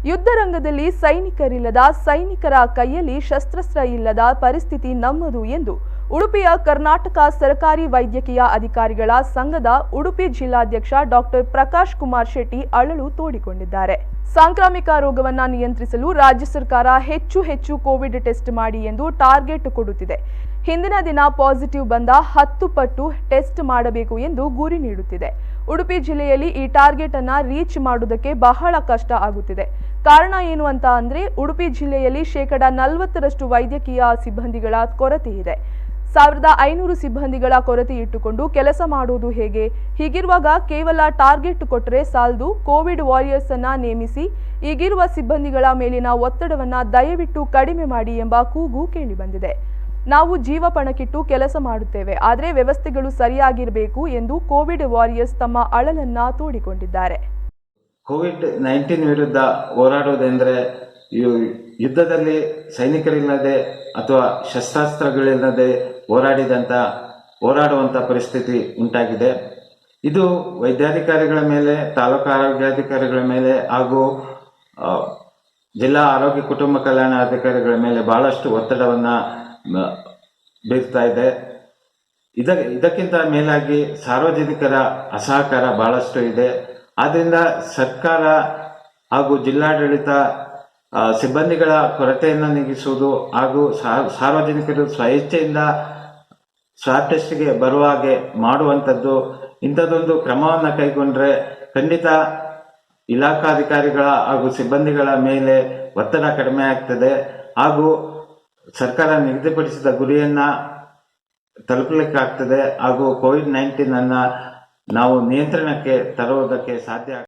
ಯುದ್ಧ ರಂಗದಲ್ಲಿ ಸೈನಿಕರಿಲ್ಲದ ಸೈನಿಕರ ಕೈಯಲ್ಲಿ ಶಸ್ತ್ರಾಸ್ತ್ರ ಇಲ್ಲದ ಪರಿಸ್ಥಿತಿ ನಮ್ಮದು ಎಂದು ಉಡುಪಿಯ ಕರ್ನಾಟಕ ಸರ್ಕಾರಿ ವೈದ್ಯಕೀಯ ಅಧಿಕಾರಿಗಳ ಸಂಘದ ಉಡುಪಿ ಜಿಲ್ಲಾಧ್ಯಕ್ಷ ಡಾಕ್ಟರ್ ಪ್ರಕಾಶ್ ಕುಮಾರ್ ಶೆಟ್ಟಿ ಅಳಲು ತೋಡಿಕೊಂಡಿದ್ದಾರೆ. ಸಾಂಕ್ರಾಮಿಕ ರೋಗವನ್ನು ನಿಯಂತ್ರಿಸಲು ರಾಜ್ಯ ಸರ್ಕಾರ ಹೆಚ್ಚು ಕೋವಿಡ್ ಟೆಸ್ಟ್ ಮಾಡಿ ಎಂದು ಟಾರ್ಗೆಟ್ ಕೊಡುತ್ತಿದೆ. ಹಿಂದಿನ ದಿನ ಪಾಸಿಟಿವ್ ಬಂದ 10 ಪಟ್ಟು ಟೆಸ್ಟ್ ಮಾಡಬೇಕು ಎಂದು ಗುರಿ ನೀಡುತ್ತಿದೆ. ಉಡುಪಿ ಜಿಲ್ಲೆಯಲ್ಲಿ ಈ ಟಾರ್ಗೆಟ್ ಅನ್ನ ರೀಚ್ ಮಾಡುವುದಕ್ಕೆ ಬಹಳ ಕಷ್ಟ ಆಗುತ್ತಿದೆ. ಕಾರಣ ಏನು ಅಂತ ಅಂದ್ರೆ ಉಡುಪಿ ಜಿಲ್ಲೆಯಲ್ಲಿ 40% ವೈದ್ಯಕೀಯ ಸಿಬ್ಬಂದಿಗಳ ಕೊರತೆ ಇದೆ. 1500 ಸಿಬ್ಬಂದಿಗಳ ಕೊರತೆ ಇಟ್ಟುಕೊಂಡು ಕೆಲಸ ಮಾಡುವುದು ಹೇಗೆ? ಹೀಗಿರುವಾಗ ಕೇವಲ ಟಾರ್ಗೆಟ್ ಕೊಟ್ಟರೆ ಸಾಲದು, ಕೋವಿಡ್ ವಾರಿಯರ್ಸ್ ಅನ್ನ ನೇಮಿಸಿ ಈಗಿರುವ ಸಿಬ್ಬಂದಿಗಳ ಮೇಲಿನ ಒತ್ತಡವನ್ನ ದಯವಿಟ್ಟು ಕಡಿಮೆ ಮಾಡಿ ಎಂಬ ಕೂಗು ಕೇಳಿಬಂದಿದೆ. ನಾವು ಜೀವ ಪಣಕ್ಕಿಟ್ಟು ಕೆಲಸ ಮಾಡುತ್ತೇವೆ, ಆದರೆ ವ್ಯವಸ್ಥೆಗಳು ಸರಿಯಾಗಿರಬೇಕು ಎಂದು ಕೋವಿಡ್ ವಾರಿಯರ್ಸ್ ತಮ್ಮ ಅಳಲನ್ನ ತೋಡಿಕೊಂಡಿದ್ದಾರೆ. ಕೋವಿಡ್-19 ವಿರುದ್ಧ ಹೋರಾಡುವುದೆಂದರೆ ಯುದ್ಧದಲ್ಲಿ ಸೈನಿಕರಿಲ್ಲದೆ ಅಥವಾ ಶಸ್ತ್ರಾಸ್ತ್ರಗಳಿಲ್ಲದೆ ಹೋರಾಡುವಂಥ ಪರಿಸ್ಥಿತಿ ಉಂಟಾಗಿದೆ. ಇದು ವೈದ್ಯಾಧಿಕಾರಿಗಳ ಮೇಲೆ, ತಾಲೂಕು ಆರೋಗ್ಯಾಧಿಕಾರಿಗಳ ಮೇಲೆ ಹಾಗೂ ಜಿಲ್ಲಾ ಆರೋಗ್ಯ ಕುಟುಂಬ ಕಲ್ಯಾಣ ಅಧಿಕಾರಿಗಳ ಮೇಲೆ ಬಹಳಷ್ಟು ಒತ್ತಡವನ್ನು ಬೀರ್ತಾ ಇದೆ. ಇದಕ್ಕಿಂತ ಮೇಲಾಗಿ ಸಾರ್ವಜನಿಕರ ಅಸಹಕಾರ ಬಹಳಷ್ಟು ಇದೆ. ಆದ್ದರಿಂದ ಸರ್ಕಾರ ಹಾಗೂ ಜಿಲ್ಲಾಡಳಿತ ಸಿಬ್ಬಂದಿಗಳ ಕೊರತೆಯನ್ನು ನೀಗಿಸುವುದು ಹಾಗೂ ಸಾರ್ವಜನಿಕರು ಸ್ವಇಚ್ಛೆಯಿಂದ ಸ್ವಾಬ್ ಟೆಸ್ಟ್ಗೆ ಬರುವ ಹಾಗೆ ಮಾಡುವಂಥದ್ದು, ಇಂಥದ್ದೊಂದು ಕ್ರಮವನ್ನು ಕೈಗೊಂಡ್ರೆ ಖಂಡಿತ ಇಲಾಖಾಧಿಕಾರಿಗಳ ಹಾಗೂ ಸಿಬ್ಬಂದಿಗಳ ಮೇಲೆ ಒತ್ತಡ ಕಡಿಮೆ ಆಗ್ತದೆ ಹಾಗೂ ಸರ್ಕಾರ ನಿಗದಿಪಡಿಸಿದ ಗುರಿಯನ್ನು ತಲುಪಲಿಕ್ಕಾಗ್ತದೆ ಹಾಗೂ ಕೋವಿಡ್-19 ಅನ್ನು ನಾವು ನಿಯಂತ್ರಣಕ್ಕೆ ತರುವುದಕ್ಕೆ ಸಾಧ್ಯ.